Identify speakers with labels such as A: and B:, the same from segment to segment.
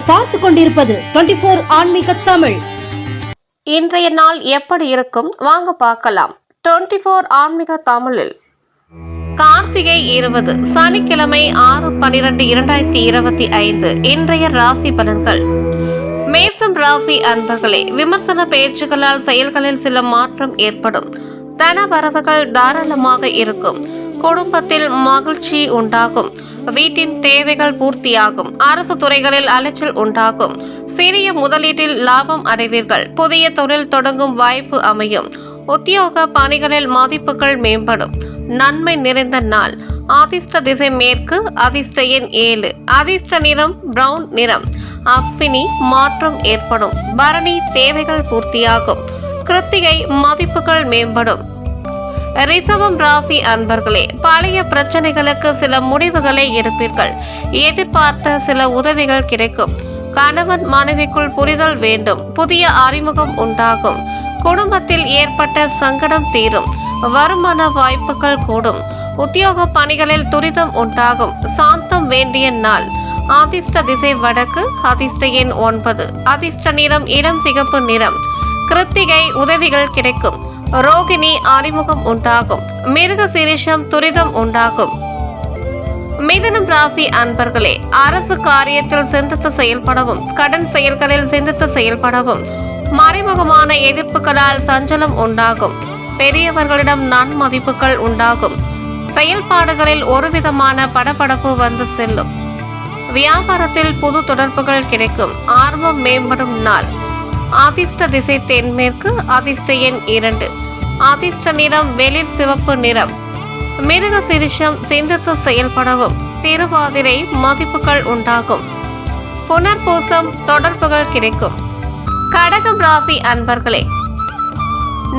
A: நீங்கள் பார்த்து கொண்டிருப்பது 24 ஆன்மீக தமிழ்.
B: இன்றைய நாள் எப்படி இருக்கும் வாங்க பார்க்கலாம். 24 ஆன்மீக தமிழில் கார்த்திகை 20 சனிக்கிழமை 6/12/2025 இன்றைய ராசி பலன்கள். மேசம் ராசி அன்பர்களே, விமர்சன பேச்சுகளால் செயல்களில் சில மாற்றம் ஏற்படும். தன வரவுகள் தாராளமாக இருக்கும். குடும்பத்தில் மகிழ்ச்சி உண்டாகும். வீட்டின் தேவைகள் பூர்த்தியாகும். அரசு துறைகளில் அலைச்சல் உண்டாகும். சிறிய முதலீட்டில் லாபம் அடைவீர்கள். புதிய தொழில் தொடங்கும் வாய்ப்பு அமையும். உத்தியோக பணிகளில் மதிப்புகள் மேம்படும். நன்மை நிறைந்த நாள். அதிர்ஷ்ட திசை மேற்கு. அதிர்ஷ்ட எண் 7. அதிர்ஷ்ட நிறம் பிரவுன் நிறம். அஸ்வினி மாற்றம் ஏற்படும். பரணி தேவைகள் பூர்த்தியாகும். கிருத்திகை மதிப்புகள் மேம்படும். ரிஷபம் ராசி அன்பர்களே, பழைய பிரச்சனைகளுக்கு சில முடிவுகளை எடுப்பீர்கள். எதிர்பார்த்த சில உதவிகள் கிடைக்கும். கணவன் மனைவிக்குள் புரிதல் வேண்டும். புதிய அறிமுகம் உண்டாகும். குடும்பத்தில் ஏற்பட்ட சங்கடம் தீரும். வருமான வாய்ப்புகள் கூடும். உத்தியோக பணிகளில் துரிதம் உண்டாகும். சாந்தம் வேண்டிய நாள். அதிர்ஷ்ட திசை வடக்கு. அதிர்ஷ்ட எண் 9. அதிர்ஷ்ட நிறம் இளம் சிகப்பு நிறம். கிருத்திகை உதவிகள் கிடைக்கும். ரோகிணி அறிமுகம் உண்டாகும். மிருக சீரிஷம் துரிதம் உண்டாகும். மிதுனம் ராசி அன்பர்களே, அரசு காரியத்தில் சிந்தித்து செயல்படவும் கடன் செயல்களில் சிந்தித்து செயல்படவும் மறைமுகமான எதிர்ப்புகளால் சஞ்சலம் உண்டாகும். பெரியவர்களிடம் நன்மதிப்புகள் உண்டாகும். செயல்பாடுகளில் ஒருவிதமான படபடப்பு வந்து செல்லும். வியாபாரத்தில் புது தொடர்புகள் கிடைக்கும். ஆர்வம் மேம்படும் நாள். அதிர்ஷ்ட திசை தென்மேற்கு. அதிர்ஷ்ட எண் 2. அதிர்ஷ்ட நிறம் வெளிர் சிவப்பு நிறம். மிருக சிரிஷம் சிந்தித்து செயல்படவும். திருவாதிரை மதிப்புகள் உண்டாகும். புனர்பூசம் தொடர்புகள் கிடைக்கும். கடகம் ராசி அன்பர்களே,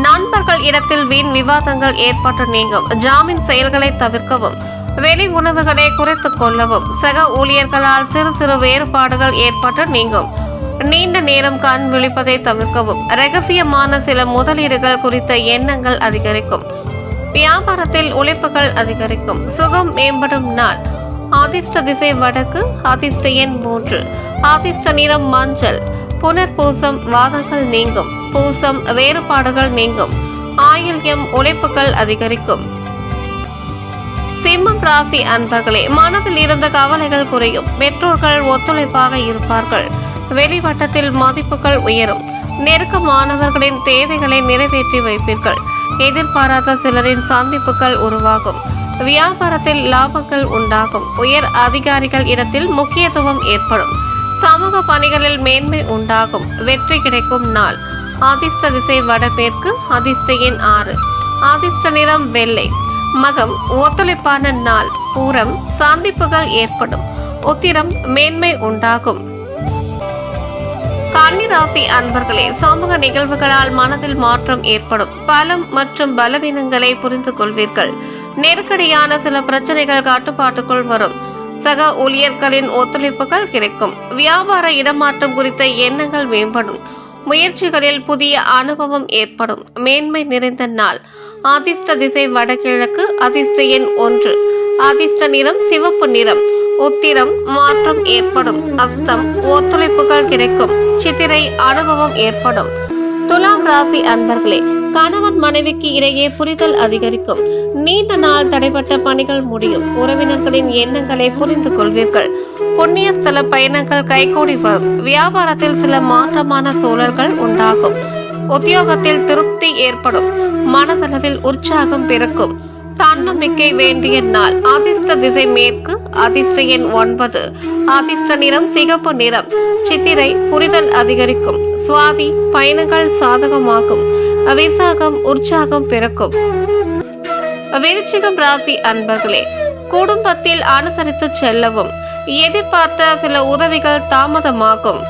B: நண்பர்கள் இடத்தில் வீண் விவாதங்கள் ஏற்பட்டு நீங்கும். ஜாமீன் செயல்களை தவிர்க்கவும். வெளி உணவுகளை குறைத்துக் கொள்ளவும். சக ஊழியர்களால் சிறு சிறு வேறுபாடுகள் ஏற்பட்டு நீங்கும். நீண்ட நேரம் கண் விழிப்பதை தவிர்க்கவும். இரகசியமான சில முதலீடுகள் குறித்த எண்ணங்கள் அதிகரிக்கும். வியாபாரத்தில் உழைப்புகள் அதிகரிக்கும். சுகம் மேம்படும் நாள். அதிர்ஷ்ட திசை வடக்கு. அதிர்ஷ்ட எண் 3. அதிர்ஷ்ட நிறம் மஞ்சள். புனர்பூசம் வாதங்கள் நீங்கும். பூசம் வேறுபாடுகள் நீங்கும். ஆயில்யம் உழைப்புகள் அதிகரிக்கும். சிம்மம் ராசி அன்பர்களே, மனதில் இருந்த கவலைகள் குறையும். பெற்றோர்கள் ஒத்துழைப்பாக இருப்பார்கள். வெளிவட்டத்தில் மதிப்புகள் உயரும். நெருக்கமானவர்களின் தேவைகளை நிறைவேற்றி வைப்பீர்கள். எதிர்பாராத சிலரின் சந்திப்புகள் உருவாகும். வியாபாரத்தில் லாபங்கள் உண்டாகும். உயர் அதிகாரிகள் இடத்தில் முக்கியத்துவம் ஏற்படும். சமூக பணிகளில் மேன்மை உண்டாகும். வெற்றி கிடைக்கும் நாள். அதிர்ஷ்ட திசை வடமேற்கு. அதிர்ஷ்ட எண் 6. அதிர்ஷ்ட நிறம் வெள்ளை. மகம் ஒத்துழைப்பான நாள். பூரம் சந்திப்புகள் ஏற்படும். உத்திரம் மேன்மை உண்டாகும். கன்னிராசி அன்பர்களே, சமூக நிகழ்வுகளால் மனதில் மாற்றம் ஏற்படும். பலம் மற்றும் பலவீனங்களை புரிந்து கொள்வீர்கள். நெருக்கடியான சில பிரச்சனைகள் கட்டுப்பாட்டுக்குள் வரும். சக ஊழியர்களின் ஒத்துழைப்புகள் கிடைக்கும். வியாபார இடமாற்றம் குறித்த எண்ணங்கள் மேம்படும். முயற்சிகளில் புதிய அனுபவம் ஏற்படும். மேன்மை நிறைந்த நாள். அதிர்ஷ்ட திசை வடகிழக்கு. அதிர்ஷ்ட எண் 1. அதிர்ஷ்ட நிறம் சிவப்பு நிறம். உத்திரம் மாற்றம் ஏற்படும். அஸ்தம் ஒத்துழைப்புகள் கிடைக்கும். சித்திரை அனுபவம் ஏற்படும். துலாம் ராசி அன்பர்களே, கணவன் மனைவிக்கு இடையே புரிதல் அதிகரிக்கும். நீண்ட நாள் தடைப்பட்ட பணிகள் முடியும். உறவினர்களின் எண்ணங்களை புரிந்து கொள்வீர்கள். புண்ணிய ஸ்தல பயணங்கள் கைகூடி வரும். வியாபாரத்தில் சில மாற்றமான சூழல்கள் உண்டாகும். உத்தியோகத்தில் திருப்தி ஏற்படும். மனதளவில் உற்சாகம் பிறக்கும். தன்னம்பிக்கை வேண்டிய நாள். அதிர்ஷ்ட திசை மேற்கு. அதிர்ஷ்ட எண் 9. அதிர்ஷ்ட நிறம் சிகப்பு நிறம். சித்திரை புரிதல் அதிகரிக்கும். சுவாதி பயணங்கள் சாதகமாகும். விசாகம் உற்சாகம் பிறக்கும். விருச்சிகம் ராசி அன்பர்களே, குடும்பத்தில் அனுசரித்து செல்லவும். எதிர்பார்த்த சில உதவிகள் தாமதமாகும்.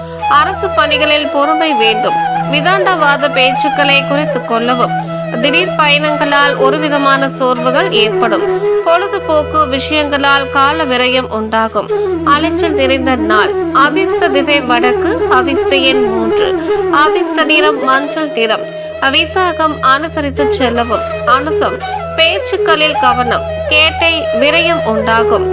B: அரசு பணிகளில் பொறுமை வேண்டும். விதாண்டவாத பேச்சுக்களை குறைத்துக் கொள்ளவும். திடீர் பயணங்களால் ஒருவிதமான சோர்வுகள் ஏற்படும். பொழுதுபோக்கு விஷயங்களால் கால விரயம் உண்டாகும். அலைச்சல் நிறைந்த நாள். அதிர்ஷ்ட திசை வடக்கு. அதிர்ஷ்ட எண் 3. அதிர்ஷ்ட நிறம் மஞ்சள் நிறம். விசாகம் அனுசரித்து செல்லவும். அனுசம் பேச்சுக்களில் கவனம். கேட்டை விரயம் உண்டாகும்.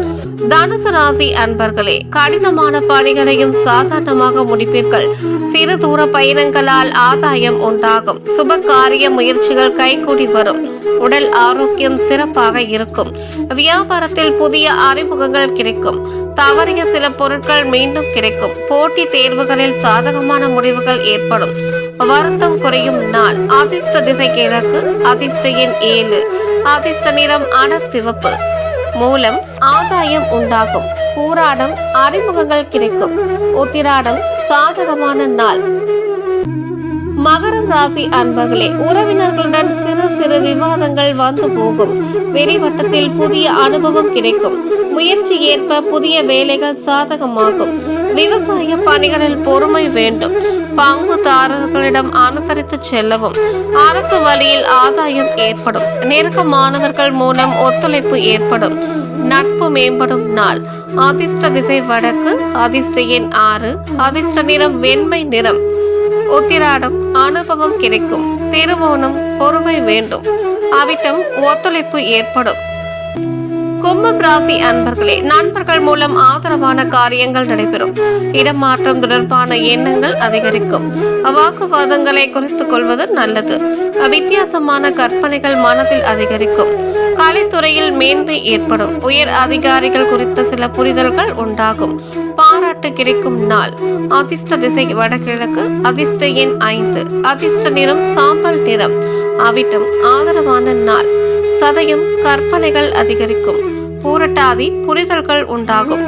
B: தனுசு ராசி அன்பர்களே, கடினமான பணிகளையும் சாதாரணமாக முடிப்பீர்கள். சிறு தூர பயணங்களால் ஆதாயம் உண்டாகும். சுப காரிய முயற்சிகள் கைகூடி வரும். உடல் ஆரோக்கியம் சிறப்பாக இருக்கும். வியாபாரத்தில் புதிய அறிமுகங்கள் கிடைக்கும். தவறிய சில பொருட்கள் மீண்டும் கிடைக்கும். போட்டி தேர்வுகளில் சாதகமான முடிவுகள் ஏற்படும். வருத்தம் குறையும் நாள். அதிர்ஷ்ட திசை கிழக்கு. அதிர்ஷ்ட எண் 7. அதிர்ஷ்ட நிறம் அடர் சிவப்பு. மூலம் ஆதாயம் உண்டாகும். பூராடம் அறிமுகங்கள் கிடைக்கும். உத்திராடம் சாதகமான நாள். மகரம் ராசி அன்பர்களே, உறவினர்களுடன் சிறு சிறு விவாதங்கள் வந்து போகும். வெளிவட்டத்தில் புதிய அனுபவம் கிடைக்கும். முயற்சி ஏற்ப புதிய வேலைகள் சாதகமாகும். விவசாய பணிகளில் பொறுமை வேண்டும். பங்குதாரர்களிடம் அனுசரித்து செல்லவும். அரசு வழியில் ஆதாயம் ஏற்படும். நெருக்கமானவர்கள் மூலம் ஒத்துழைப்பு ஏற்படும். நட்பு மேம்படும் நாள். அதிர்ஷ்ட திசை வடக்கு. அதிர்ஷ்ட எண் 6. அதிர்ஷ்ட நிறம் வெண்மை நிறம். உத்திராடம் அனுபவம் கிடைக்கும். திருவோணம் பொறுமை வேண்டும். அவிட்டம் ஒத்துழைப்பு ஏற்படும். கும்பம் ராசி அன்பர்களே, நண்பர்கள் மூலம் ஆதரவான காரியங்கள் நடைபெறும். இடமாற்றம் தொடர்பான எண்ணங்கள் அதிகரிக்கும். வாக்குவாதங்களை குறைத்துக் கொள்வது நல்லது. வித்தியாசமான கற்பனைகள் மனதில் அதிகரிக்கும். கலைத்துறையில் மேன்மை ஏற்படும். உயர் அதிகாரிகள் குறித்த சில புரிதல்கள் உண்டாகும். பாராட்டு கிடைக்கும் நாள். அதிர்ஷ்ட திசை வடகிழக்கு. அதிர்ஷ்ட எண் 5. அதிர்ஷ்ட நிறம் சாம்பல் நிறம். அவிட்டம் ஆதரவான நாள். சதயம் கற்பனைகள் அதிகரிக்கும். பூரட்டாதி புரிதல்கள் உண்டாகும்.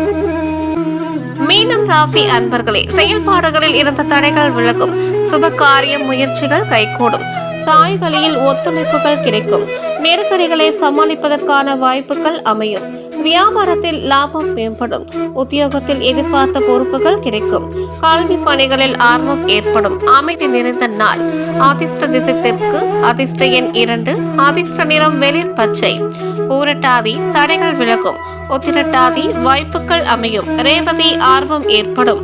B: மீனம் ராசி அன்பர்களே, செயல்பாடுகளில் இருந்த தடைகள் விலகும். சுப காரிய முயற்சிகள் கைகூடும். தாய் வழியில் ஒத்துழைப்புகள் கிடைக்கும். நெருக்கடிகளை சமாளிப்பதற்கான வாய்ப்புகள் அமையும். வியாபாரத்தில் லாபம் மேம்படும். உத்தியோகத்தில் எதிர்பார்த்த பொறுப்புகள் கிடைக்கும். கல்வி பணிகளில் ஆர்வம் ஏற்படும். அமைதி நிறைந்த நாள். அதிர்ஷ்ட திசை தெற்கு. அதிர்ஷ்ட எண் 2. அதிர்ஷ்ட நிறம் வெளிர் பச்சை. பூரட்டாதி தடைகள் விலகும். உத்திரட்டாதி வாய்ப்புகள் அமையும். ரேவதி ஆர்வம் ஏற்படும்.